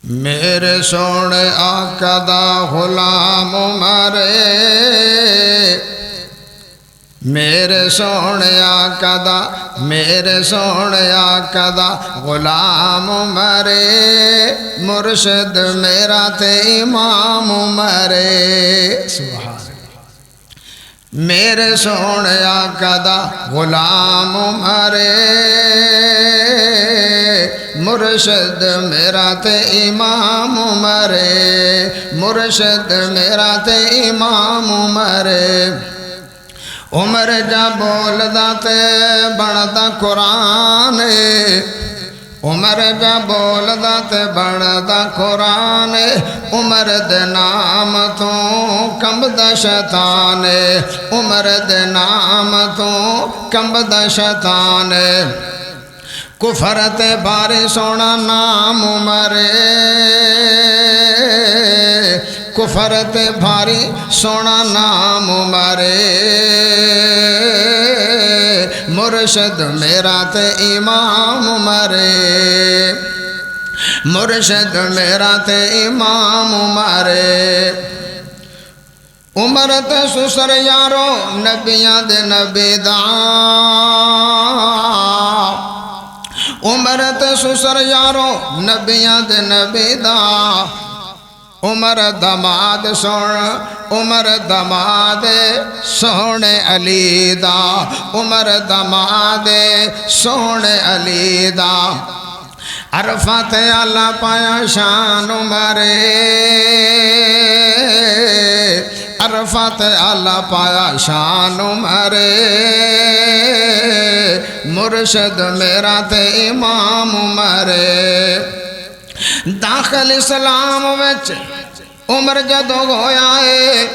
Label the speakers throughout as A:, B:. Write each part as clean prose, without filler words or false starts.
A: میرے سونے آقا دا غلام عمر میرے سونے آقا دا غلام عمر مرشد میرا تے امام عمر سبحان میرے سونے آقا دا غلام عمر مرشد میرا تے امام عمر مرشد میرا تے امام عمر عمر جا بولدا تے بندا قرآن عمر جا بولدا تے بندا قرآن عمر دے نام تو کمبدا شیطان عمر دے نام تو کمبدا شیطان کفر تے بھاری سونا نام عمر کفر تے بھاری سونا نام عمر مرشد میرا تے امام عمر مرشد میرا تے امام عمر عمر تے سسر یارو نبیاں دے نبی دا عمر تے سسر یارو نبیاں دے نبی دا عمر دماد سوڑ عمر دماد سونے علی دا عمر دماد سونے علی دا عرفات اللہ پایا شان عمر عرفات اللہ پایا شان عمر مرشد میرا تے امام عمر داخل اسلام وچ عمر جدو ہویا ہے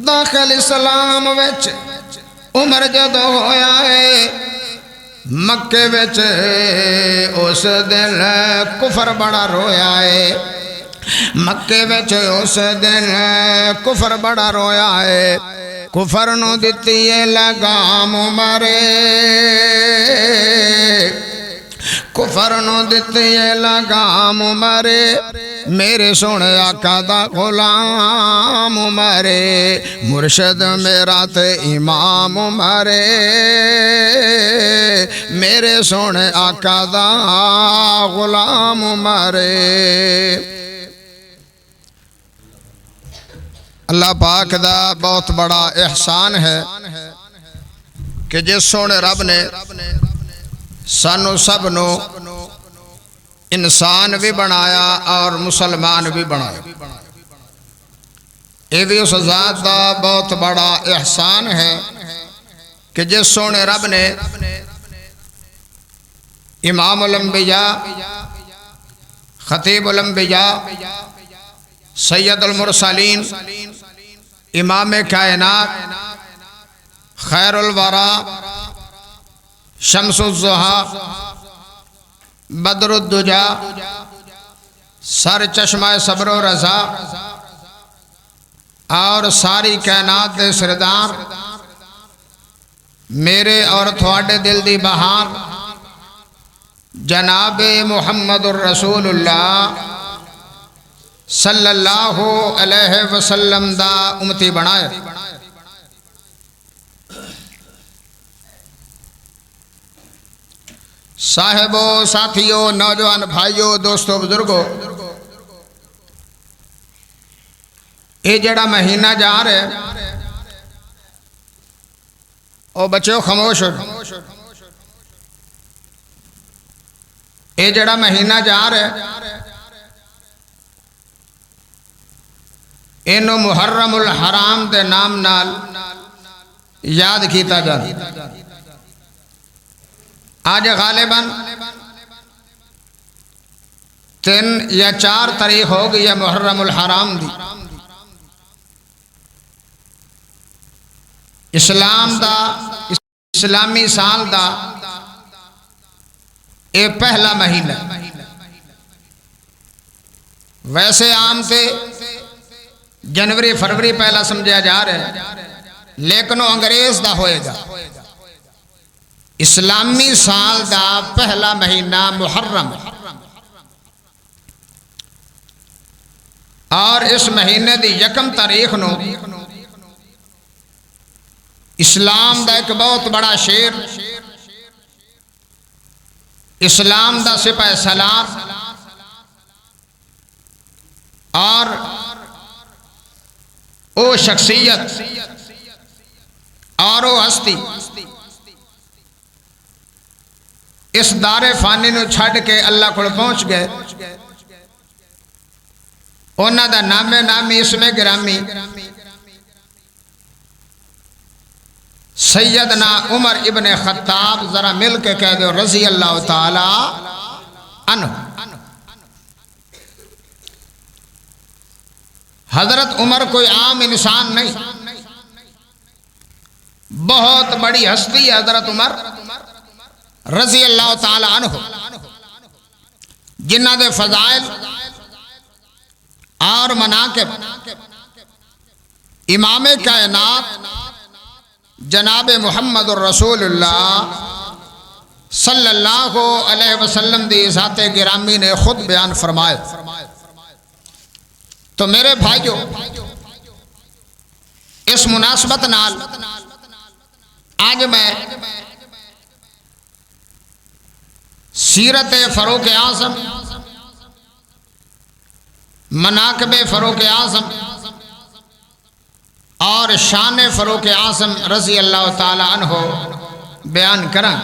A: داخل اسلام وچ عمر جدو ہویا ہے مکے وچ اس دن کفر بڑا رویا ہے مکے وچ اس دن کفر بڑا رویا ہے کفر نو دتی ہے لگام عمر کفر نو دتی ہے لگام عمر میرے سونے آقا دا غلام عمر مرشد میرا تے امام عمر میرے سونے آقا دا غلام عمر اللہ پاک دا بہت بڑا احسان ہے کہ جس سونے رب نے سانو سب نو انسان بھی بنایا اور مسلمان بھی بنایا یہ بھی اس ذات دا بہت بڑا احسان ہے کہ جس سونے رب نے امام الانبیاء خطیب الانبیاء سید المرسلین امام کائنات خیر الورا شمس الضحیٰ بدر الدجا سر چشمہ صبر و رضا اور ساری کائنات دے سردار میرے اور تھوڑے دل دی بہار جناب محمد الرسول اللہ صلی اللہ علیہ وسلم دا امتی بنائے صاحبوں ساتھیوں نوجوان بھائیوں دوستوں بزرگوں یہ جڑا مہینہ جا رہے او بچوں خاموش یہ جڑا مہینہ جا رہے اینو محرم الحرام دے نام نال یاد کیتا جاتا آج غالباً 3 یا 4 تاریخ ہو گئی ہے محرم الحرام دی اسلام دا اسلامی سال دا اے پہلا مہینہ ویسے عام سے جنوری فروری پہلا سمجھا جا رہا ہے لیکن وہ انگریز دا ہوئے گا اسلامی سال دا پہلا مہینہ محرم اور اس مہینے دی یکم تاریخ نو اسلام دا ایک بہت بڑا شیر، اسلام دا سپہ سالار اور او شخصیت اور او ہستی اس دار فانی نو چھڑ کے اللہ کو پہنچ گئے، انہاں دا نام نامی اسم گرامی سیدنا عمر ابن خطاب، ذرا مل کے کہہ دو رضی اللہ تعالی عنہ۔ حضرت عمر کوئی عام انسان نہیں، بہت بڑی ہستی ہے حضرت عمر رضی اللہ تعالی عنہ، جنہ دے فضائل اور مناقب امام کائنات جناب محمد الرسول اللہ صلی اللہ علیہ وسلم دی ذات گرامی نے خود بیان فرمائے۔ تو میرے بھائیو، اس مناسبت نال آج میں سیرت فاروق اعظم، مناقب فاروق اعظم اور شان فاروق اعظم رضی اللہ تعالی عنہ بیان کریں۔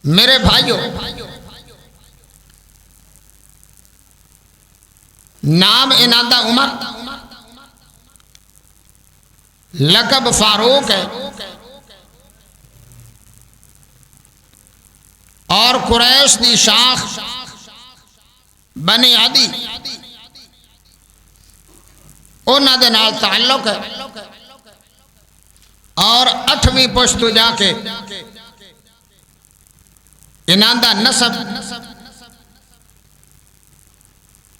A: میرے بھائیو، نام اناندہ عمر، لقب فاروق ہے، اور قریش دی شاخ بنی عدی انہاں دے نال تعلق ہے، اور 8ویں پشت جا کے اناندہ نسب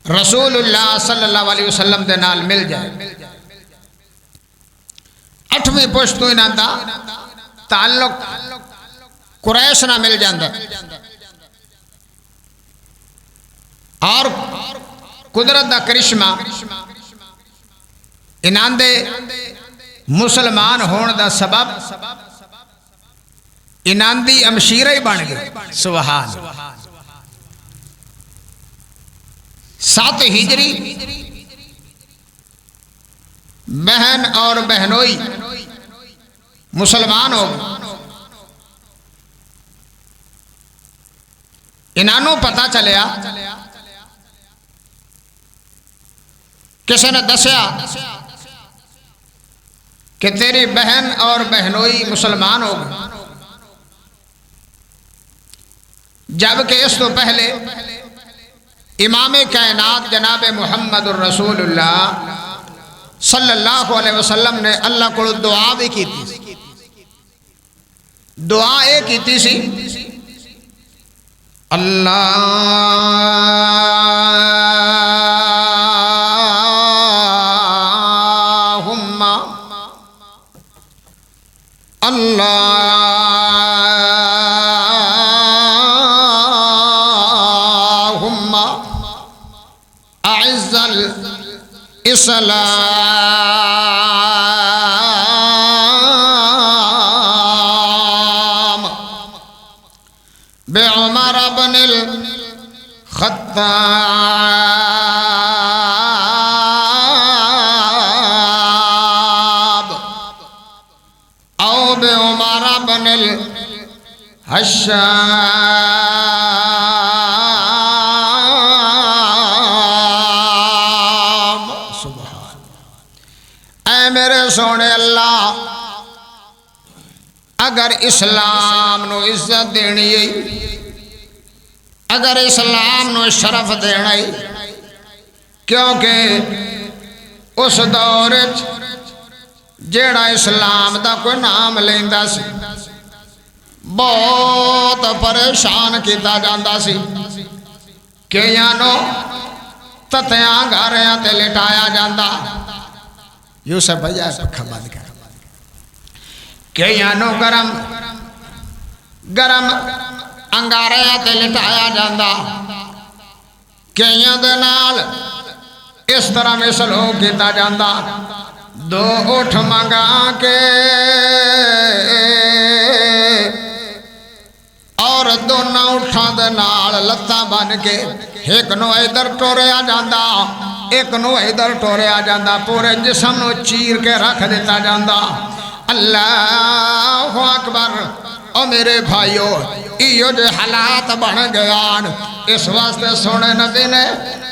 A: رسول اللہ صلی اللہ علیہ وسلم دے نال مل جائے۔ 8ویں پشت اناندہ تعلق قریش نہ مل جاندہ، اور قدرت دا کرشمہ انہاں دے مسلمان ہون دا سبب انہاں دی امشیرہ ہی بن گئے۔ سبحان 7 ہجری بہن اور بہنوئی مسلمان ہو گئے۔ انہوں پتا چلیا، کسی نے دسیا کہ تیری بہن اور بہنوئی مسلمان ہو گئے، جبکہ اس تو پہلے امام کائنات جناب محمد الرسول اللہ صلی اللہ علیہ وسلم نے اللہ کو دعا بھی کی تھی۔ دعا ایک کی تھی سی، اللہم اعز الاسلام بعمر بن الخطاب او بعمر بن الحشام۔ سبحان، اے میرے سونے اللہ، اگر اسلام نو عزت دینی ہے، اگر اسلام نو شرف دینا ہے، کیونکہ اس دور جیڑا اسلام دا کوئی نام لیندا سی بہت پریشان کیتا جاندا سی، کئیاں نو تتیاں گھریاں تے لٹایا جاندا۔ یوسف بھیا پکھا بند کر، کئیاں نو گرم گرم انگاریاں تے لٹایا جاندا، کئیاں دے نال اس طرح میں سلوک کیتا جاندا دو اٹھ منگا کے اور دونوں اٹھاں دے نال لتاں بن کے ایک نو ادھر ٹوریا جاندا ایک نو ادھر ٹوریا جاندا پورے جسم نو چیر کے رکھ دیتا جاندا اللہ اکبر او میرے بھائیو ایو جو حالات بن گیان اس واسطے سونے نبی نے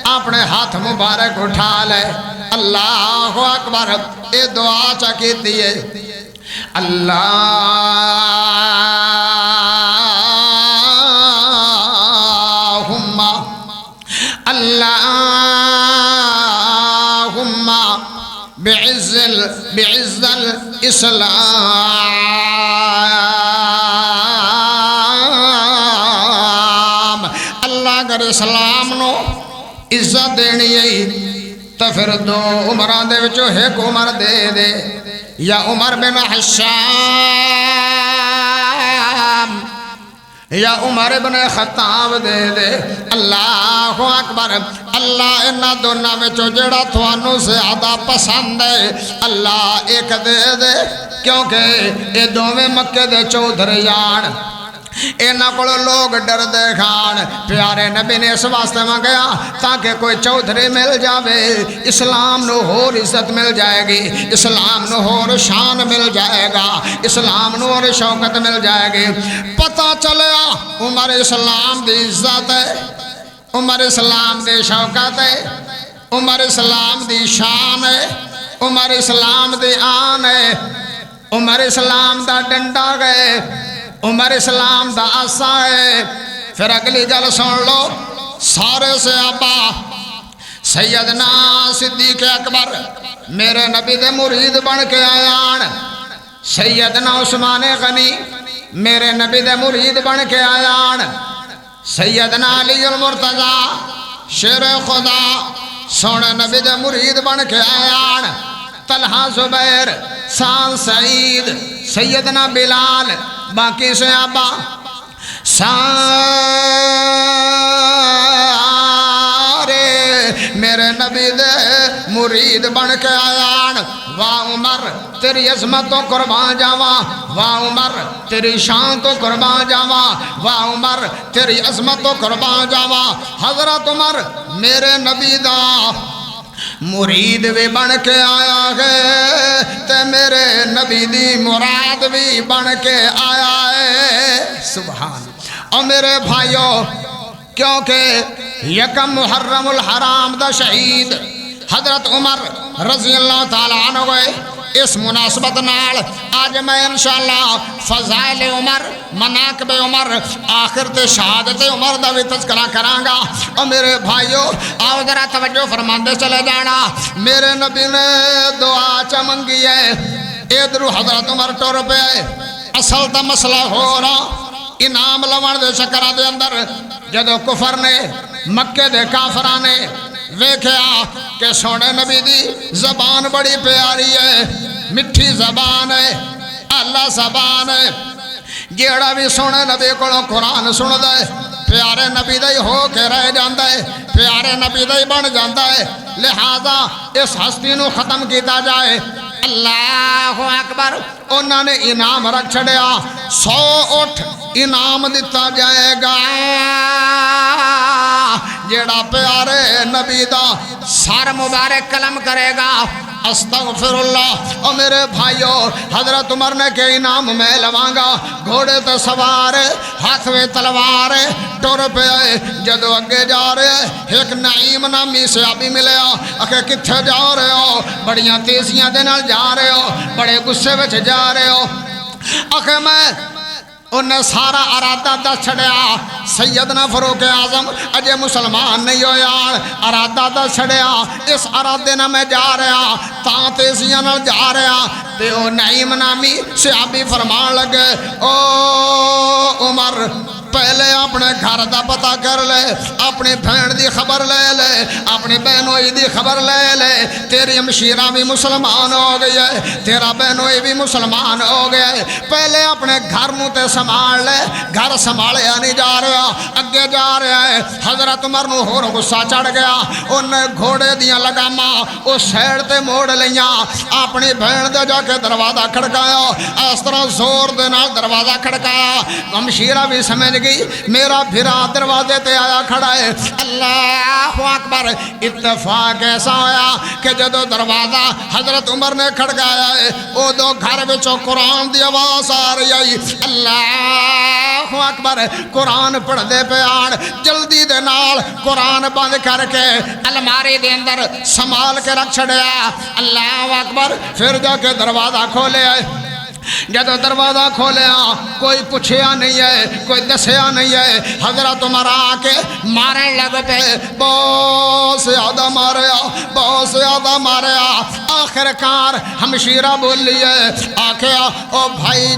A: اپنے ہاتھ مبارک اٹھا لے اللہ اکبر اے دعا چاکی دیئے اللہم بعز الاسلام اللہ اگر اسلام نو عزت دینی ہے تو پھر دو عمران دے وچوں ایک عمر دے دے یا عمر بن حشام یا عمر بن خطاب دے دے اللہ اکبر اللہ انہا دونوں میں جڑا تھوانوں سے زیادہ پسند ہے اللہ ایک دے دے کیونکہ یہ دوویں مکے دے چودھریان اینا کو لوگ ڈر دے کھان پیارے نبی نے اس واسطے منگیا تاکہ کوئی چودھری مل جاوے اسلام نو ہور عزت مل جائے گی اسلام نو ہور شان مل جائے گا اسلام نو ہور شوکت مل جائے گی پتہ چلیا عمر اسلام دی عزت ہے عمر اسلام دی شوکت ہے عمر اسلام دی شان ہے عمر اسلام دی آن ہے عمر اسلام دا ڈنڈا گئے عمر اسلام دا آسا ہے پھر اگلی گل سن لو سارے سے آبا سیدنا صدیق اکبر میرے نبی دے مرید بن کے آیان سیدنا عثمان غنی میرے نبی دے مرید بن کے آیان سیدنا علی المرتضی شیر خدا سونے نبی دے مرید بن کے آیان طلحہ زبیر سعد سعید سیدنا بلال باقی سے آبا سارے میرے نبی دے مرید بن کے آیان واہ عمر تیری عظمت تو قربان جاواں واہ عمر تیری شان تو قربان جاواں واہ عمر تیری عظمت تو قربان جاواں حضرت عمر میرے نبی دا مرید بھی بن کے آیا ہے تے میرے نبی دی مراد بھی بن کے آیا ہے سبحان اور میرے بھائیو کیونکہ یکم محرم الحرام دا شہید حضرت عمر رضی اللہ تعالیٰ عنہ ہوئے اس مناسبت نال آج میں انشاءاللہ فضائل عمر مناقب عمر آخر تے شہادت عمر دا بھی تذکرہ کرانگا اور میرے بھائیو آؤ ذرا توجہ فرماندے چلے جانا میرے نبی نے دعا چمنگی ہے ادھر حضرت عمر ٹور پہ اصل دا مسئلہ ہو رہا انعام لوان دے شکرہ دے اندر جدو کفر نے مکے دے کافرانے ویکھیا کہ سونے نبی دی زبان بڑی پیاری ہے مٹھی زبان ہے اللہ زبان ہے جیڑا بھی سونے نبی کو قرآن سن دے پیارے نبی دے ہو کے رہ جاندہ ہے پیارے نبی دے بن جاندہ ہے لہذا اس ہستی نو ختم کیتا جائے اللہ اکبر انہوں نے انعام رکھ چھڑیا 100 اٹھ انعام دیتا جائے گا جیڑا پیارے نبی دا سار مبارک کلم کرے گا استغفر اللہ اور میرے بھائیو حضرت عمر نے کہ انعام میں لوانگا گھوڑے تے سوار ہاتھ میں تلوار ٹور پہ جدو اگے جا رہے ایک نعیم نامی سے آبی ملے اکھے کتھے جا رہے ہو بڑیاں تیزیاں دے نال جا رہے ہو بڑے غصے وچ جا رہے ہو اکھے میں انہیں سارا ارادہ دس چھڑیا سیدنا فاروق اعظم اجے مسلمان نہیں ہویا ارادہ دس چھڑیا اس ارادے نہ میں جا رہا تاں تیزیاں نہ جا رہا تے او نعیم نامی صحابی فرمان لگے او عمر پہلے اپنے گھر دا پتہ کر لے، اپنی بہن دی خبر لے لے، اپنی بہنوئی دی خبر لے لے، تیری ہمشیرہ بھی مسلمان ہو گئی ہے، تیرا بہنوئی بھی مسلمان ہو گیا ہے۔ پہلے اپنے گھر نو تے سنبھال لے، گھر سنبھالیا نہیں جا رہا، اگے جا رہا ہے۔ حضرت عمر نو ہور غصہ چڑھ گیا، انہیں گھوڑے دیاں لگاماں اس سائڈ تے موڑ لیاں، اپنی بہن دے جا کے دروازہ کھڑکایا، اس طرح زور دے نال دروازہ کھڑکایا۔ ہمشیرہ بھی سمجھ گئی میرا بھرا دروازے تے آیا کھڑا ہے۔ اللہ اکبر! اتفاق ایسا ہویا کہ جدو دروازہ حضرت عمر نے کھڑکایا ہے، او دو گھر وچوں قرآن دی آواز آ رہی ہے۔ اللہ اکبر! قرآن پڑھ دے پہ آن، جلدی دے نال قرآن بند کر کے الماری دے اندر سنبھال کے رکھ چھڑیا۔ اللہ اکبر! پھر جا کے دروازہ کھولے آئے، جدو دروازہ کھولیا کوئی پوچھیا نہیں ہے، کوئی دسیا نہیں ہے۔ حضرت عمر آ کے مارن لگ پہ، بہت زیادہ ماریا، بہت زیادہ ماریا۔ آخر کار ہمشیرہ بولی ہے، آکھیا او بھائی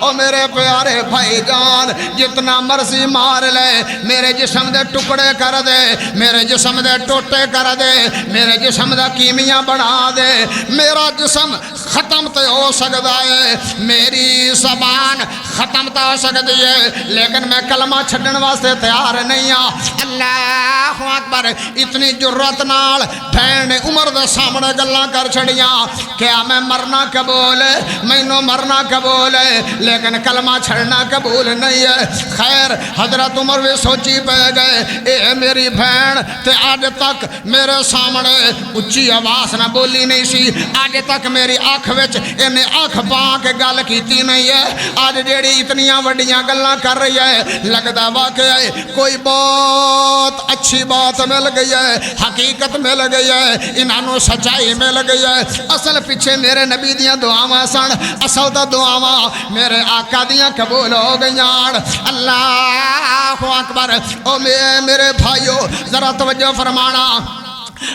A: او میرے پیارے بھائی جان، جتنا مرضی مار لے، میرے جسم دے ٹکڑے کر دے، میرے جسم دے ٹوٹے کر دے، میرے جسم دا کیمیاں بنا دے، میرا جسم ختم تو ہو سکتا ہے، میری زبان ختم تو ہو سکتی ہے، لیکن میں کلمہ چھڈن واسطے تیار نہیں ہاں۔ اللہ اکبر! اتنی جرت نال بہن نے عمر دے سامنے گلاں کر چھڑیاں، کیا میں مرنا قبول ہے، مینوں مرنا قبول ہے، لیکن کلمہ چھڑنا قبول نہیں ہے۔ خیر حضرت عمر بھی سوچی پہ گئے، اے میری بہن تے آج تک میرے سامنے اچھی آواز نہ بولی نہیں سی، آج تک میری آنکھ وچ انہیں آنکھ پا کے گل کیتی نہیں ہے، آج جیڑی اتنیاں وڈیاں گلاں کر رہی ہے، لگدا واقعہ ہے کوئی بہت اچھی بات مل گئی ہے، حقیقت مل گئی ہے، انہوں سچائی مل گئی ہے۔ اصل پیچھے میرے نبی دیاں دعاواں سن، اصل دا دعاواں میرے آقا دیاں قبول ہو گئیاں۔ اللہ اکبر! او میرے بھائیو ذرا توجہ فرمانا۔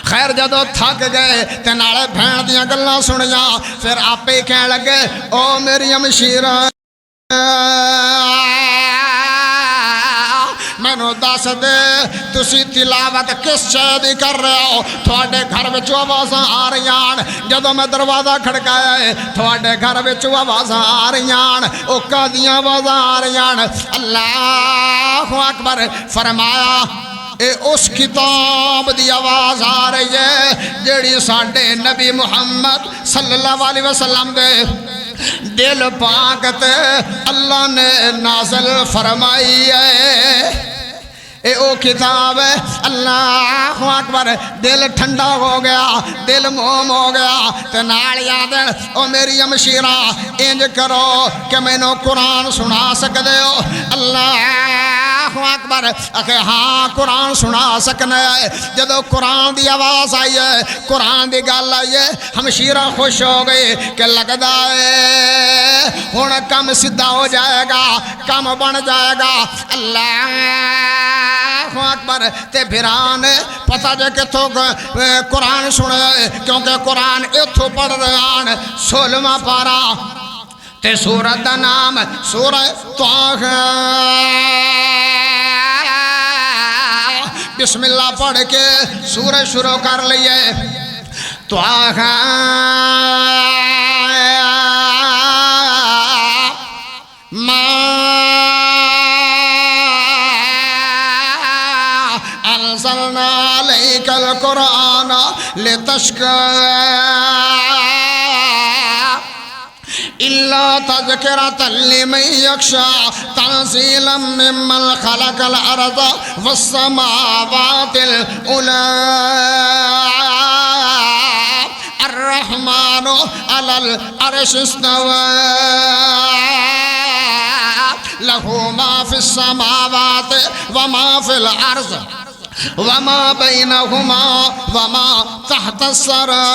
A: خیر جدو تھک گئے تے نالے بہن دیاں گلاں سنیاں، پھر آپے کہنے لگے او میری ہمشیرہ مینوں دس دے تسی تلاوت کس شے دی کر رہے ہو؟ تھوڑے گھر وچوں آوازاں آ رہیاں، جدو میں دروازہ کھڑکایا ہے تھوڑے گھر وچوں آوازاں آ رہیاں، او کادیاں آوازاں آ رہیاں۔ اللہ اکبر! فرمایا اے اس کتاب دی آواز آ رہی ہے جیڑی ساڈے نبی محمد صلی اللہ علیہ وسلم دے دل پاک تے اللہ نے نازل فرمائی ہے۔ اے او کتاب ہے۔ اللہ اکبر! دل ٹھنڈا ہو گیا، دل موم ہو گیا، تے نال یاد او میری ہمشیرہ انج کرو کہ مینوں قرآن سنا سکدے ہو؟ اللہ اکبر! اکھے ہاں قرآن سنا سکنا ہے۔ جدو قرآن دی آواز آئی ہے، قرآن دی گل آئی ہے، ہمشیرہ خوش ہو گئی کہ لگدا ہے ہن کم سیدھا ہو جائے گا، کم بن جائے گا۔ اللہ اکبر! تے بھران پتہ جے کتھوں قرآن سنے، کیونکہ قرآن اتھوں پڑھ رہے ہیں 16واں پارا تے سورت دا نام سورہ طٰہٰ۔ بسم اللہ پڑھ کے سورہ شروع کر لیے۔ طٰہٰ ما انزلنا علیک القرآن لتشقى إلا تذكرة لمن يخشى تنزيلا ممن خلق الأرض والسماوات العلى الرحمن على العرش استوى له ما في السماوات وما في الأرض وما بينهما وما تحت الثرى۔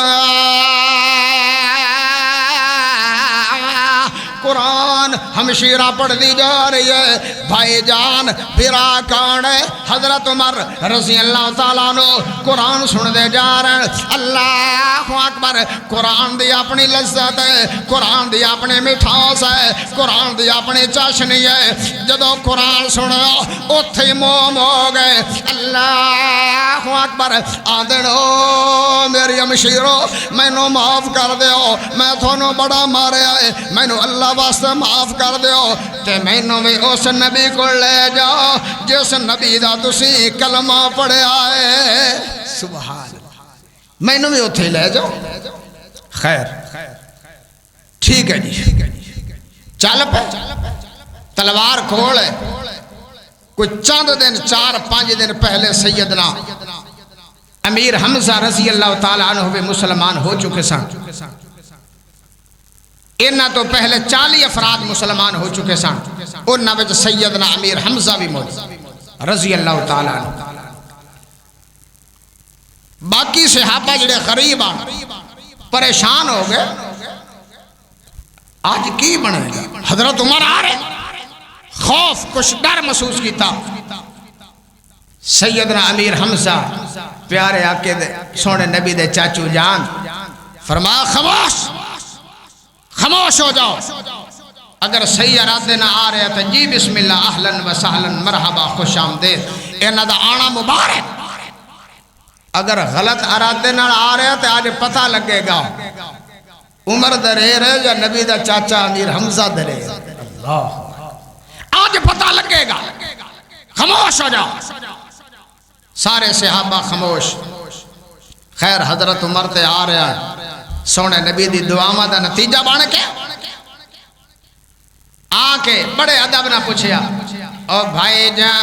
A: قرآن ہمشیرہ پڑھ دی جا رہی ہے بھائی جان بھرا کون ہے حضرت عمر رضی اللہ تعالیٰ عنہ قرآن سن دے جا رہے ہیں اللہ اکبر قرآن دی اپنی لذت ہے قرآن دی اپنی مٹھاس ہے قرآن دی اپنی چاشنی ہے جدو قرآن سنو اتھے موم ہو گئے اللہ اکبر آدھنو میری ہمشیرو میں نو معاف کر دیو میں تھونو بڑا مارے آئے میں نو اللہ واسطے معاف کر دیو تے میں نو بھی اس نبی کو لے جاؤ جس نبی دا تسی کلمہ پڑھے آئے سبحان میں نو بھی اتھے لے جاؤ خیر ٹھیک ہے جی چل پہ تلوار کھول ہے کوئی چند دن 4-5 دن پہلے سیدنا امیر حمزہ رضی اللہ تعالیٰ عنہ بھی مسلمان ہو چکے سن انہاں تو پہلے 40 افراد مسلمان ہو چکے سن انہاں وچ سیدنا امیر حمزہ بھی موجود رضی اللہ تعالیٰ عنہ باقی صحابہ جڑے غریب آن پریشان ہو گئے آج کی بنے گا حضرت عمر آ رہے خوف کچھ ڈر محسوس کیتا سیدنا امیر حمزہ پیارے آقے دے سونے نبی دے چاچو جان فرمایا خاموش ہو جاؤ اگر صحیح ارادے نہ آ رہے تو جی بسم اللہ اہلاً و سہلاً مرحبا خوش آمدید انہاں دا آنا مبارک اگر غلط ارادے نہ آ رہے تو آج پتہ لگے گا عمر دریر ہے یا نبی دا چاچا امیر حمزہ دریر اللہ آج پتہ لگے گا خاموش ہو جاؤ سارے صحابہ خاموش خیر حضرت عمر تے آ رہا ہے سونے نبی دی دعاواں دا نتیجہ بن کے آ کے بڑے ادب نہ پوچھیا او بھائی جان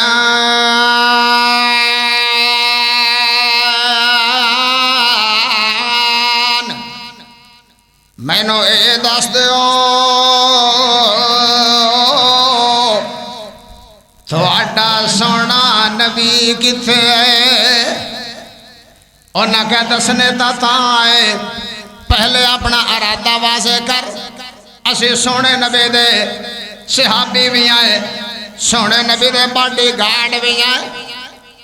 A: میں نو اے دس دیو تھوڑا سونا نبی کتھے اور نہ کہ دسنے تا آئے پہلے اپنا ارادہ واضح کر اسی سونے نبی دے صحابی بھی آئے سونے نبی دے باڈی گارڈ بھی آئے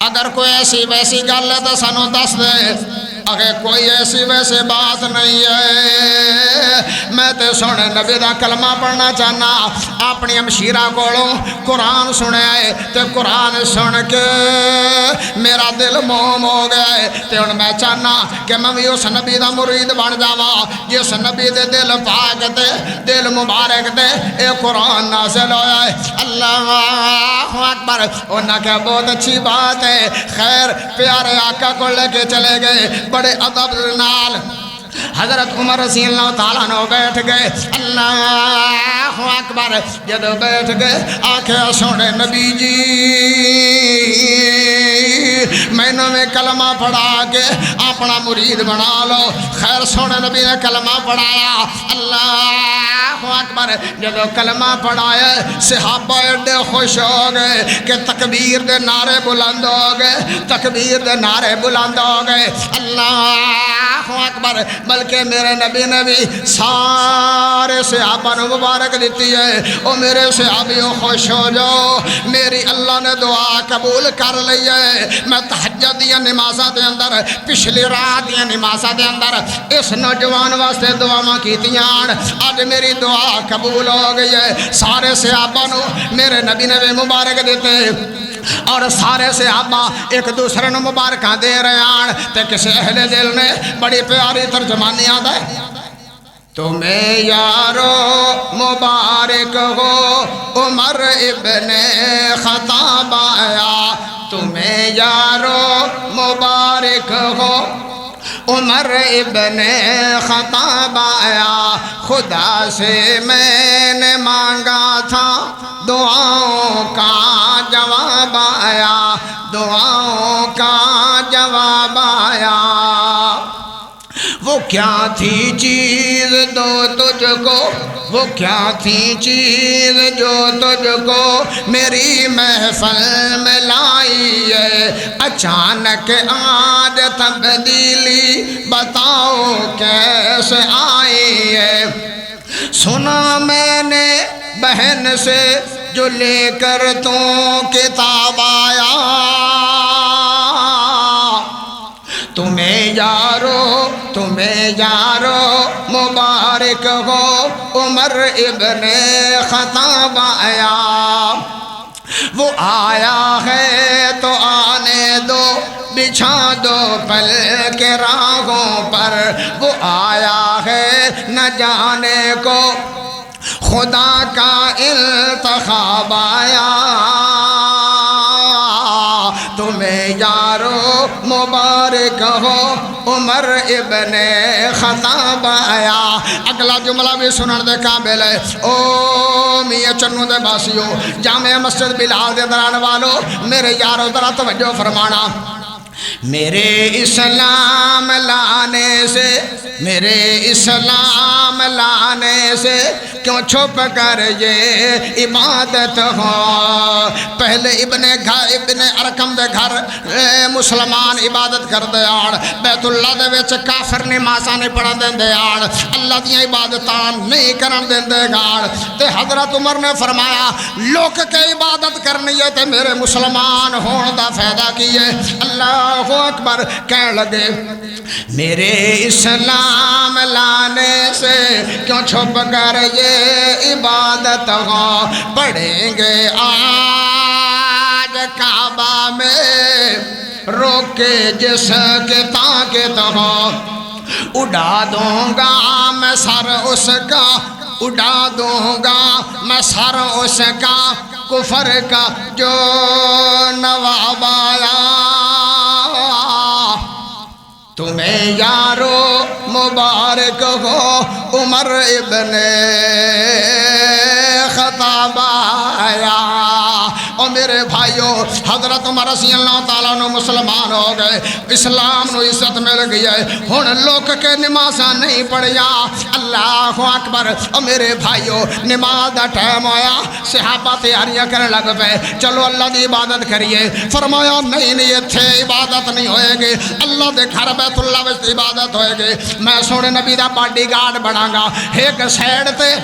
A: اگر کوئی ایسی ویسی گل ہے تو سانو دس دے اگر کوئی ایسی ویسی بات نہیں ہے میں تے سونے نبی دا کلمہ پڑھنا چاہنا اپنی ہمشیرہ کولوں قرآن سنے آئے تے قرآن سن کے میرا دل موم ہو گئے تے ان میں چاہنا کہ میں بھی اس نبی دا مرید بن جاواں جس نبی دے دل پاک تے دل مبارک تے اے قرآن نازل ہویا ہے اللہ اکبر انہاں کہ بہت اچھی بات ہے خیر پیارے آقا کو لے کے چلے گئے بڑے ادب نال حضرت عمر رضی اللہ تعالیٰ عنہ بیٹھ گئے اللہ اکبر جب بیٹھ گئے آنکھیں سونے نبی جی میں نے کلمہ پڑھا کے اپنا مرید بنا لو خیر سونے نبی نے کلمہ پڑھایا اللہ اکبر جب کلمہ پڑھایا صحابہ ایڈے خوش ہو گئے کہ تکبیر دے نعرے بلند ہو گئے تکبیر دے نعرے بلند ہو گئے اللہ اکبر بلکہ میرے نبی نے بھی سارے صحابہ نے مبارک دیتی ہے او میرے صحابیوں خوش ہو جاؤ میری اللہ نے دعا قبول کر لی ہے میں تہجد دیا نمازہ دے اندر پچھلی رات دیا نمازہ دے اندر اس نوجوان واسطے دعاواں کیتیاں آج میری دعا قبول ہو گئی ہے سارے صحابہ نو میرے نبی نے بھی مبارک دیتے اور سارے صحابہ ایک دوسرے نو مبارکہ دے رہے ہیں تے کسی اہل دل نے بڑی پیاری ترجمانی آدھا ہے تمہیں یارو مبارک ہو عمر ابن خطاب آیا تمہیں یارو مبارک ہو عمر ابن خطاب آیا خدا سے میں نے مانگا تھا دعاؤں کا جواب آیا دعاؤں کا جواب آیا وہ کیا تھی چیز دو تجھ کو وہ کیا تھی چیز جو تجھ کو میری محفل میں لائی ہے اچانک آج تبدیلی بتاؤ کیسے آئی ہے سنا میں نے بہن سے جو لے کر تو کتاب آیا، تمہیں یارو مبارک ہو عمر ابن خطاب آیا، وہ آیا ہے تو آنے دو، بچھا دو پل کے راہوں پر، وہ آیا ہے نہ جانے کو خدا کا انتخاب آیا، تمہیں یارو مبارک ہو عمر ابن خطاب آیا۔ اگلا جملہ بھی سنن دے قابل ہے۔ او میاں چنو دے باسیو، جامع مسجد بلال دے دران والو، میرے یارو ذرا توجہ فرمانا۔ میرے اسلام لانے سے کیوں چھپ کر یہ عبادت ہو؟ پہلے ابن ارکم دے گھر مسلمان عبادت کر دے آن، بیت اللہ دے وچ کافر نمازاں نہیں پڑھن دیندے آن، اللہ دیاں عبادتاں نہیں کرن دیندے گان، تے حضرت عمر نے فرمایا لوک کے عبادت کرنی ہے تے میرے مسلمان ہون دا فائدہ کی ہے؟ اللہ اکبر کہنے لگے میرے اسلام لانے سے کیوں چھپ کر یہ عبادت ہو؟ پڑھیں گے آج کعبہ میں روکے جس کے طاقت ہو، اڑا دوں گا میں سر اس کا، اڑا دوں گا میں سر اس کا، کفر کا جو نواب آیا، تمہیں یارو مبارک ہو عمر ابن خطاب آیا۔ اور میرے بھائیوں حضرت عمر رضی اللہ تعالیٰ عنہ مسلمان ہو گئے، اسلام نو عزت مل گئی ہے، ہن لوک کے نمازاں نہیں پڑھیا، اللہ اکبر۔ اور میرے بھائیوں نماز دا ٹائم ہویا، صحابہ تیاریاں کرنے لگ پے، چلو اللہ دی عبادت کریے، فرمایا نہیں ایتھے عبادت نہیں ہوئے گی، اللہ دے گھر بیت اللہ وچ عبادت ہوئے گی، میں سونے نبی دا باڈی گارڈ بڑھاں گا، ایک سائیڈ تے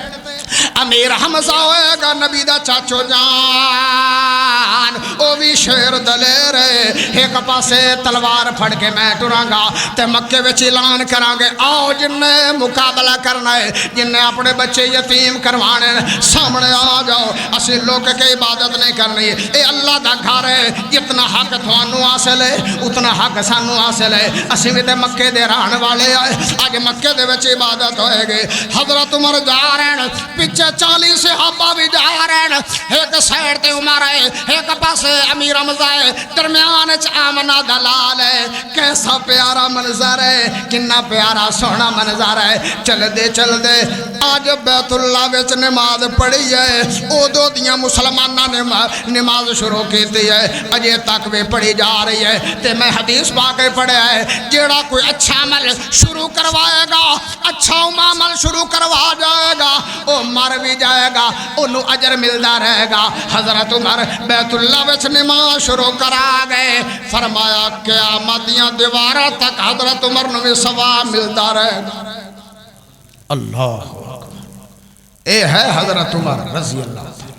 A: امیر حمزہ ہوئے گا نبی دا چاچو جان، او بھی شیر دلیر ہے، ایک پاسے تلوار پھڑ کے میں ٹراں گا تے مکے وچ اعلان کراں گے آؤ جن نے مقابلہ کرنا ہے، جن نے اپنے بچے یتیم کروانے سامنے آ جاؤ، اسی لوگ کے عبادت نہیں کرنی، اے اللہ دا گھر ہے، جتنا حق تھانوں حاصل ہے اتنا حق سانوں حاصل ہے، اسی بھی تے مکے دے رہن والے آئے، آج مکے دے وچ عبادت ہوئے گی۔ حضرت عمر جا رہے ہیں، پیچھے 40 صحابہ بھی جا رہے ہیں، ایک سائیڈ تے عمر ہے، ایک پاسے امیر حمزہ ہے، درمیان وچ آمنہ دلال ہے، کیسا پیارا منظر ہے، کنا پیارا سونا منظر ہے۔ چل دے آج بیت اللہ وچ نماز پڑھی ہے، ادو دیاں مسلماناں نے نماز شروع کیتی ہے، اجے تک بھی پڑھی جا رہی ہے، تے میں حدیث پا کے پڑھیا ہے جیڑا کوئی اچھا عمل شروع کروائے گا، اچھا عمل شروع کروا جائے گا، او مر بھی جائے گا، انہوں اجر ملدا رہے گا۔ حضرت عمر بیت اللہ وچ نماز شروع کرا گئے، فرمایا قیامت دیاں دیواراں تک حضرت عمر نو بھی ثواب ملدا رہے گا۔ اللہ اے ہے حضرت عمر رضی اللہ عنہ۔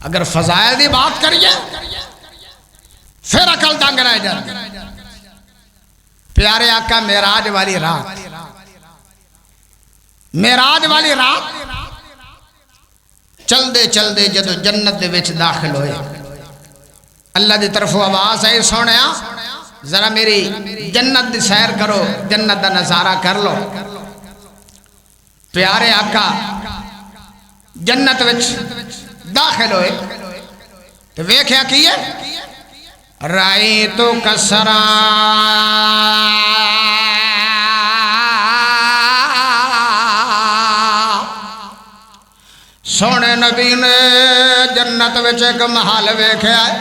A: اگر فضائل دی بات کریے پھر عقل دنگ رہ جائے۔ پیارے آقا معراج والی رات، معراج والی رات چل دے جدو جنت دے وچ داخل ہوئے، اللہ دی طرف آواز آئی سونیا ذرا میری جنت دی سیر کرو، جنت دا نظارہ کر لو۔ پیارے آقا جنت وچ داخل ہوئے تو ویکھیا کیے رائیتو کسرا سونے نبی نے جنت وچ ایک محل ویکھیا ہے،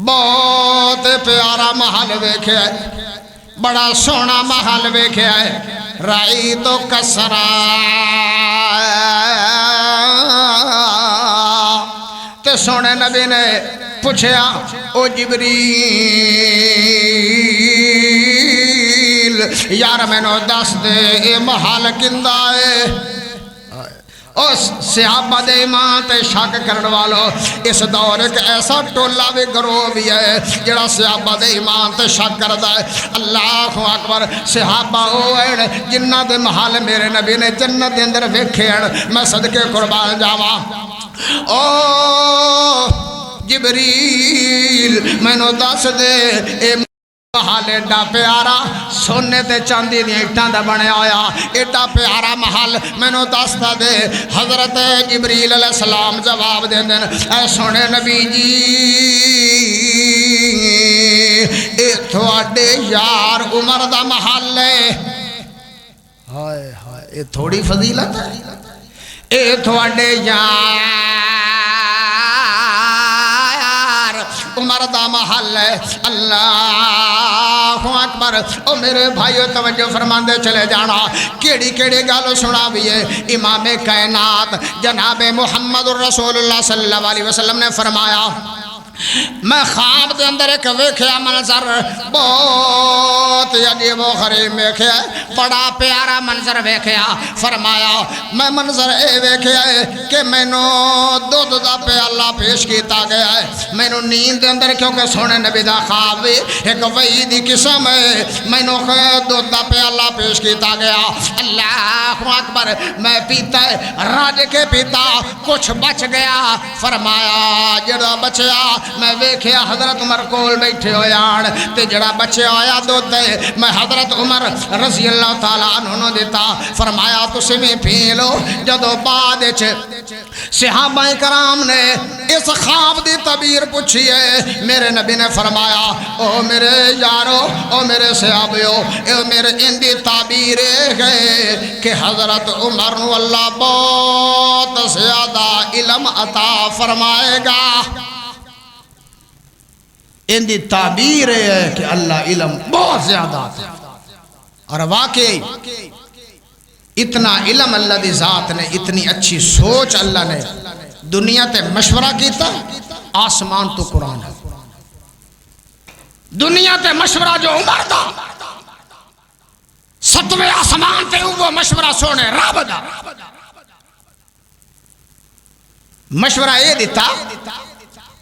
A: بہت پیارا محل ویکھیا ہے، بڑا سونا محل ویکھیا ہے، رائیتو کسرا تے سونے نبی نے پوچھیا او جبریل یار میں نو دس دے اے محل کندہ ہے؟ اس صحابہ دے ایمان تے شک کرن والو اس دور ایک ایسا ٹولا بھی گروہ بھی ہے جڑا صحابہ دے ایمان تے شک کردا ہے اللہ اکبر صحابہ اوڑ جنہ دے محل میرے نبی نے جنت دے اندر ویکھن میں صدقے قربان جاواں او جبریل مینوں دس دے اے محل ایڈا پیارا سونے تے چاندی دی اٹھاں دا بنیا ہویا ایڈا پیارا محل مینوں دستا دے حضرت جبریل علیہ السلام جواب دین اے سونے نبی جی اے تھوڑے یار عمر دا محل ہے ہائے ہائے اے تھوڑی فضیلت ہے اے تھوڑے یار عمر دا محل ہے اللہ اکبر او میرے بھائیو توجہ فرماندے چلے جانا کیڑی کیڑی گالو سنا بھی ہے امام کائنات جناب محمد الرسول اللہ صلی اللہ علیہ وسلم نے فرمایا میں خواب دے اندر ایک ویکھیا منظر بہت عجیب و غریب ویکھیا بڑا پیارا منظر ویکھیا فرمایا میں منظر اے ویکھیا ہے کہ مینوں دودھ دا پیالہ پیش کیتا گیا ہے مینوں نیند دے اندر کیونکہ سونے نبی دا خواب ایک وحی دی قسم ہے مینوں دودھ دا پیالہ پیش کیتا گیا اللہ اکبر میں پیتا راج کے پیتا کچھ بچ گیا فرمایا جڑا بچیا میں ویکھیا حضرت عمر کول بیٹھے ہویان تے جڑا بچے ہویا دودھ میں حضرت عمر رضی اللہ تعالیٰ عنہ نے دیتا فرمایا تسی بھی پی لو جدو بعد صحابہ کرام نے اس خواب دی تعبیر پوچھی ہے میرے نبی نے فرمایا او میرے یارو او میرے صحابیو او میرے ان دی تعبیر ہے کہ حضرت عمر نو اللہ بہت زیادہ علم عطا فرمائے گا ان دی تعبیر ہے کہ اللہ علم بہت زیادہ آتا ہے اور واقعی اتنا علم اللہ دی ذات نے اتنی اچھی سوچ اللہ نے دنیا تے مشورہ کیتا آسمان تو قرآن ہے دنیا تے مشورہ جو عمر دا ستویں آسمان تے وہ مشورہ سونے رب دا مشورہ یہ دیتا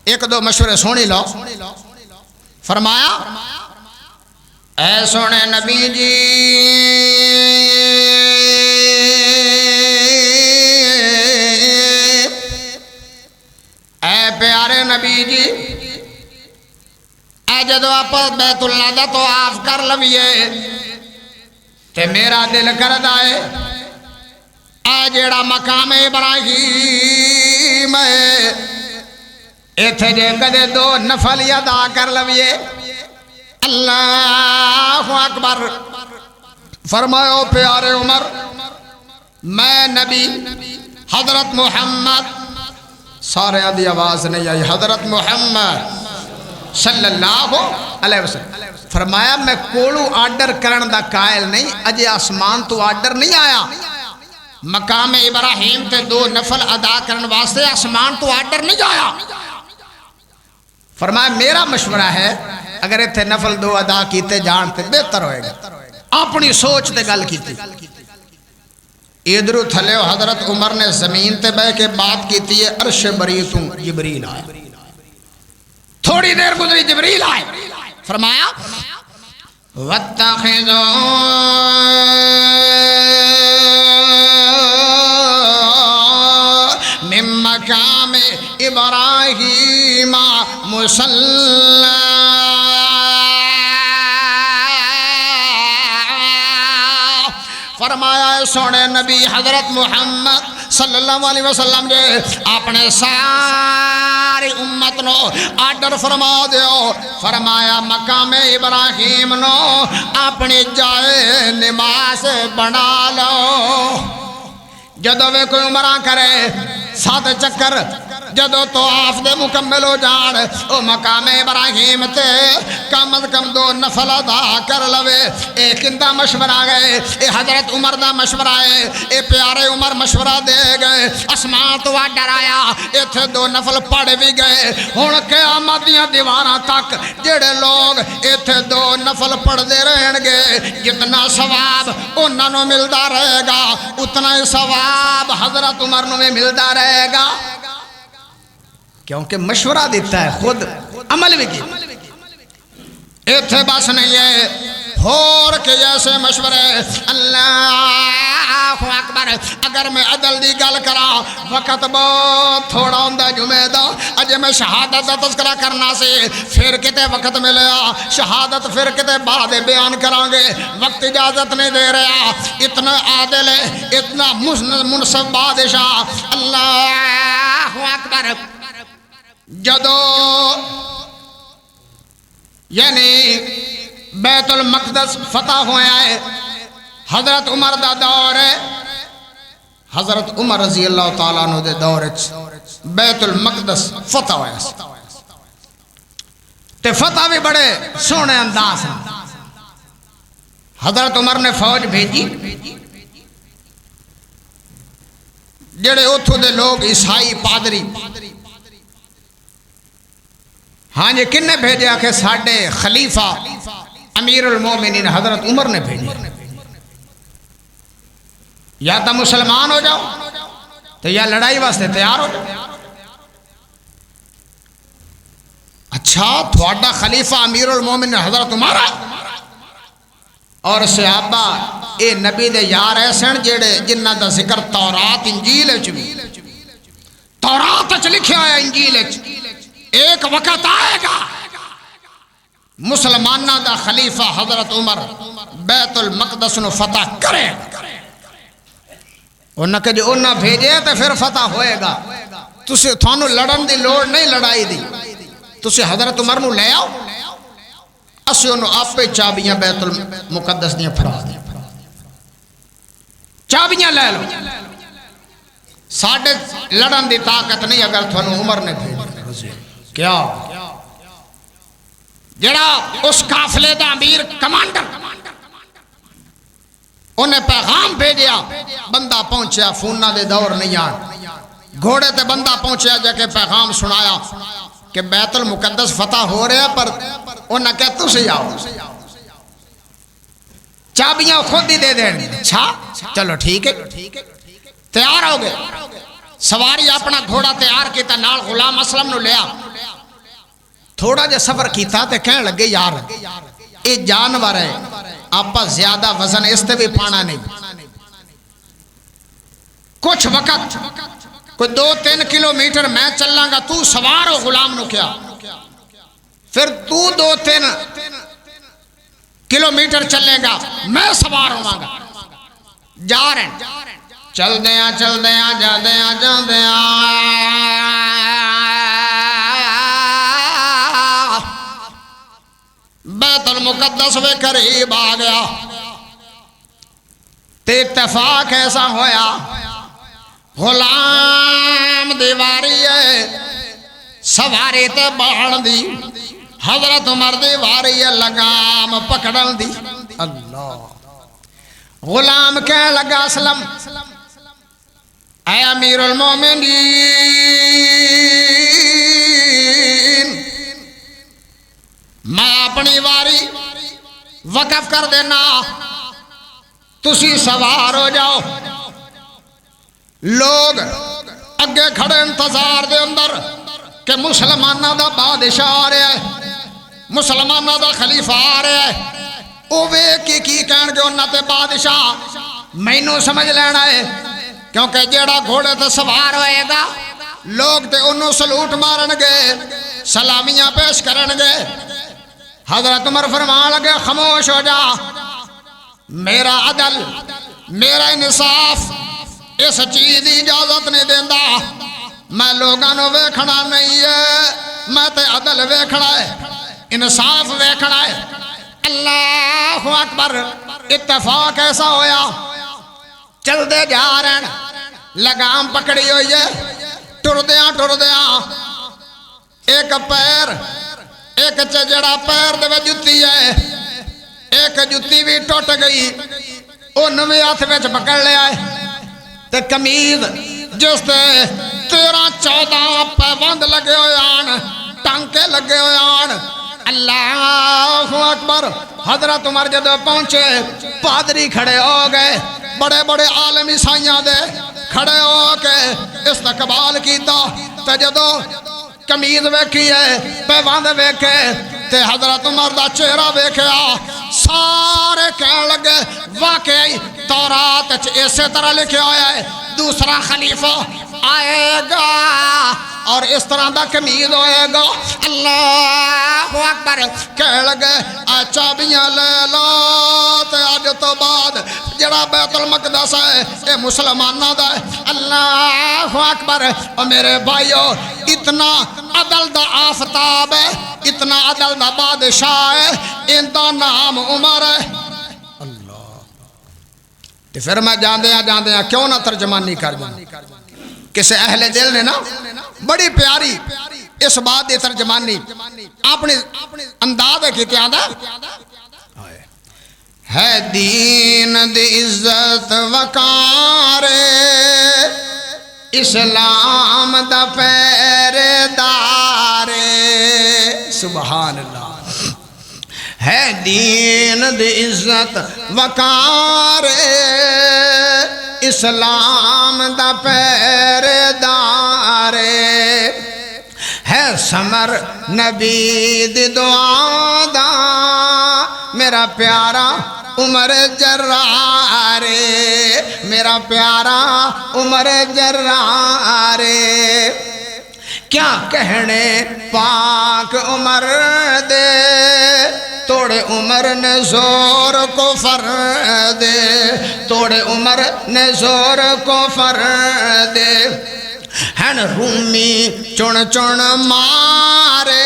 A: ایک دو مشورے سونی لو فرمایا اے سونے نبی جی اے پیارے نبی جی اے جدو آپ بیت اللہ دا تو آف کر لویے تے میرا دل کردا ہے اے جیڑا مقام ابراہیم ہے ایتھے جے کدے دو نفل ادا کر لویے اللہ اکبر فرماؤ پیارے عمر میں نبی حضرت محمد سارے دی آواز نہیں آئی حضرت محمد صلی اللہ علیہ وسلم فرمایا میں کولو آرڈر کرن دا قائل نہیں اجے آسمان تو آرڈر نہیں آیا مقام ابراہیم تے دو نفل ادا کرن واسطے آسمان تو آرڈر نہیں آیا فرمایا میرا مشورہ ہے اگر اتنے نفل دو ادا کیتے جانتے بہتر ہوئے گا اپنی سوچ تے گل کیتی ادھرو تھلے حضرت عمر نے زمین تے بے کے بات کیتی ہے عرش بریتوں جبریل آئے تھوڑی دیر گزری جبریل آئے فرمایا وَاتَّخِذُوا مِن مَّقَامِ إِبْرَاهِيمَ مُصَلًّى فرمایا سونے نبی حضرت محمد صلی اللہ علیہ وسلم جے اپنے ساری امت نو آرڈر فرما دیو فرمایا مقام ابراہیم نو اپنی جائے نماز بنا لو جدو وہ کوئی عمرہ کرے 7 چکر جدو طواف دے مکمل ہو جان او مقام ابراہیم تے کم از کم 2 نفل ادا کر لوے. اے کندا مشورہ گئے، اے حضرت عمر دا مشورہ ہے، اے پیارے عمر مشورہ دے گئے. اسمان تو ڈرایا، ایتھے 2 نفل پڑھ بھی گئے. ہن قیامت دیاں دیواراں تک جڑے لوگ ایتھے 2 نفل پڑھ دے رہن گے جتنا ثواب انہاں نوں ملدا رہے گا اتنا ہی ثواب حضرت عمر نوں بھی ملدا رہے گا، کیونکہ مشورہ دیتا ہے، خود عمل بھی کیا. ایتھے بس نہیں ہے اور کہ ایسے مشورے. اللہ اکبر. اگر میں عدل دی گل کرا وقت بہت تھوڑا ہوندا جمعے دا، اجے میں شہادت دا تذکرہ کرنا سی، پھر کتے وقت ملیا شہادت پھر کتے بعد بیان کران گے، وقت اجازت نہیں دے رہا. اتنا عادل ہے، اتنا منصف بادشاہ. اللہ اکبر. جدو یعنی بیت المقدس فتح ہویا ہے، حضرت عمر دا دور ہے، حضرت عمر رضی اللہ تعالیٰ عنہ دے دور بیت المقدس فتح ہویا تے فتح بھی بڑے سونے انداز ہیں. حضرت عمر نے فوج بھیجی، جڑے اتھو دے لوگ عیسائی پادری، ہاں جی کنے بھیجے کہ ساڑھے خلیفہ امیر المومنین حضرت عمر نے بھیجے، یا تو مسلمان ہو جاؤ تو یا لڑائی واسطے تیار ہو جاؤ. اچھا تھوڑا خلیفہ امیر المومنین حضرت عمر ہے اور صحابہ اے نبی دے یار ایسن جڑے جنہ دا ذکر تورات انجیل وچ بھی، تورات وچ لکھیا ہوا انجیل وچ ایک وقت آئے گا مسلمانہ دا خلیفہ حضرت عمر بیت المقدس نو فتح کرے گا. انہاں کہ جو انہاں بھیجے تو پھر فتح ہوئے گا. تسی تھانو لڑن دی لوڑ نہیں لڑائی دی، تسی حضرت عمر نو لے آؤ، اسی انہوں آپ پہ چابیاں بیت المقدس دیاں پھرا دیں، چابیاں لے لو. ساڑھے لڑن دی طاقت نہیں اگر تھانو عمر نے بھیجے. کیا جڑا اس قافلے دا امیر کمانڈر انہیں پیغام بھیجیا، بندہ پہنچیا، فونہ دے دور نہیں آن، گھوڑے تے بندہ پہنچیا جا کے پیغام سنایا کہ بیت المقدس فتح ہو رہا پر انہیں کہہ تسی آؤ، چابیاں خود ہی دے دیں. اچھا چلو ٹھیک ہے، تیار ہو گئے، سواری اپنا گھوڑا تیار کیتا، نال غلام اسلم نو لیا. تھوڑا جا سفر کیتا تے کہنے لگے یار اے جانور ہے، آپا زیادہ وزن اس تے بھی پانا نہیں، کچھ وقت کوئی 2-3 کلومیٹر میں چلاں گا، تو سوار ہو غلام نو کیا، پھر تو 2-3 کلومیٹر چلے گا، میں سوار ہوں گا. جا رہے ہیں، چل دیاں چل دیاں جا دیاں جا دیاں بیت المقدس میں قریب آ گیا. تے اتفاق ایسا ہویا غلام دیواری ہے سواری تے بان دی، حضرت عمر دیواری ہے لگام پکڑن دی. اللہ غلام کہنے لگا اسلم اے امیر المومنین میں اپنی واری وقف کر دینا، تسی سوار ہو جاؤ. لوگ اگے کھڑے انتظار دے اندر کہ مسلمانہ دا بادشاہ آ رہا ہے، مسلمانہ دا خلیفہ آ رہا ہے. او وے کی کہن گے انہاں تے بادشاہ مینوں سمجھ لینا ہے، کیونکہ جیڑا گھوڑے تے سوار ہوئے گا لوگ تے انہوں سلوٹ مارن گے، سلامیاں پیش کرن گے. حضرت عمر فرمان لگے خاموش ہو جا، میرا عدل میرا انصاف اس چیز دی اجازت نہیں دیندا، میں لوگاں نو ویکھنا نہیں ہے، میں تے عدل ویکھنا ہے، انصاف ویکھنا ہے. اللہ اکبر. اتفاق ایسا ہویا چل دے جا رہے ہیں، لگام پکڑی ہوئی ہے، ٹردیاں ایک پیر ایک جڑا پیر دے وچ جُتی ہے ایک جُتی بھی ٹوٹ گئی انہوں بھی ہاتھ وچ پکڑ لیا ہے تے قمیض جس تے 13-14 پیبند لگے ہوئے آن ٹانکے لگے ہوئے آن اللہ اکبر حضرت عمر جدو پہنچے پادری کھڑے ہو گئے بڑے بڑے عالم عیسائیاں دے کھڑے ہو کے استقبال کیتا تے جدو قمیض ویکھی ہے پیبند ویکھے تے حضرت عمر دا چہرہ ویکھیا سارے کہنے لگے واقعی تورات اسی طرح لکھے ہویا ہے دوسرا خلیفہ آئے گا اور اس طرح دا قمیض ہوئے گا اللہ اکبر کہنے لگے چابیاں لے لو تے آج تو بعد جڑا بیت المقدس ہے اے مسلمانہ دا ہے اللہ اکبر اور میرے بھائیو اتنا عدل دا آفتاب ہے اتنا عدل دا بادشاہ ہے ان دا نام عمر ہے اللہ تے پھر میں جاندے ہیں کیوں نہ ترجمانی کر جاندے کسے اہل دل نے نا بڑی پیاری اس بات دی ترجمانی اپنے انداز ہے کہ کیا دا ہے دین دی عزت وقار اسلام دا پہرے دار سبحان اللہ ہے دین دی عزت وقار اسلام دا پہرے دار ہے سمر نبی دی دعا دا میرا پیارا عمر جرار میرا پیارا عمر جرار کیا کہنے پاک عمر دے توڑے عمر نے زور کو فر دے توڑے عمر نے زور کو فر دے ہن رومی چون چون مارے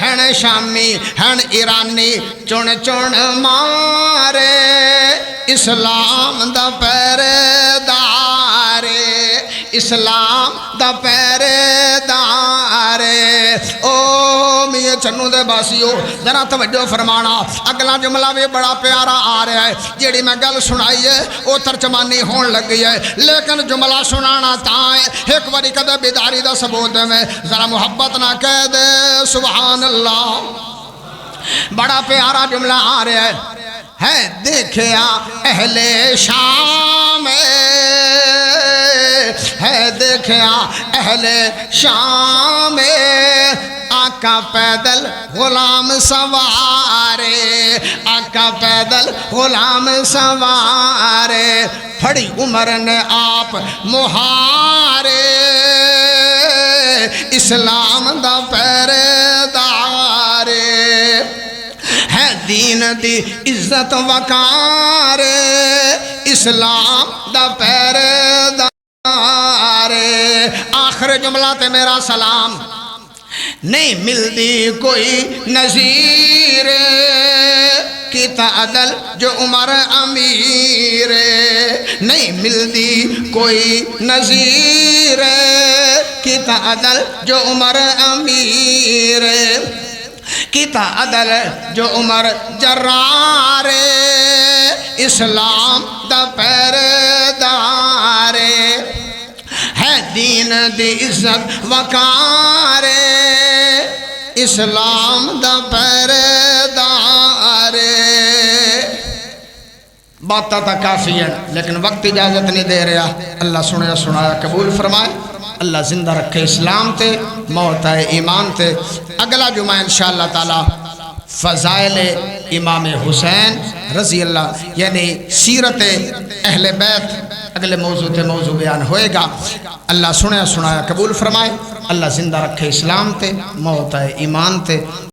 A: ہن شامی ہن ایرانی چون چون مارے اسلام دا پہرے دارے اسلام دا پہرے دارے او میاں چنو دے باسیو ذرا توجہ فرمانا اگلا جملہ بھی بڑا پیارا آ رہا ہے جیڑی میں گل سنائی ہے وہ ترجمانی ہون لگی ہے لیکن جملہ سنانا تاں ایک باری کدے بیداری دا ثبوت دے میں ذرا محبت نہ کہہ دے سبحان اللہ بڑا پیارا جملہ آ رہا ہے دیکھیا اہل شام ہے دیکھیا اہل شام آقا پیدل غلام سوارے آقا پیدل غلام سوارے پھڑی عمر نے آپ مہارے اسلام دا پہرے دارے ہے دین دی عزت وقار اسلام دا پہرے دارے آخر جملہ تے میرا سلام نہیں ملتی کوئی نظیر کیتا عدل جو عمر امیر نہیں ملتی کوئی نظیر کیتا عدل جو عمر امیر کیتا عدل جو عمر جرار اسلام دا پہرے دار ہے دین دی عزت وقار اسلام دا پہرے دار باتیں تو کافی ہیں لیکن وقت اجازت نہیں دے رہا اللہ سنیا سنایا قبول فرمائے اللہ زندہ رکھے اسلام تے موت ہے ایمان تے اگلا جمعہ انشاءاللہ تعالی فضائل امام حسین رضی اللہ یعنی سیرت اہل بیت اگلے موضوع تے موضوع بیان ہوئے گا اللہ سنیا سنایا قبول فرمائے اللہ زندہ رکھے اسلام تے موت ہے ایمان تے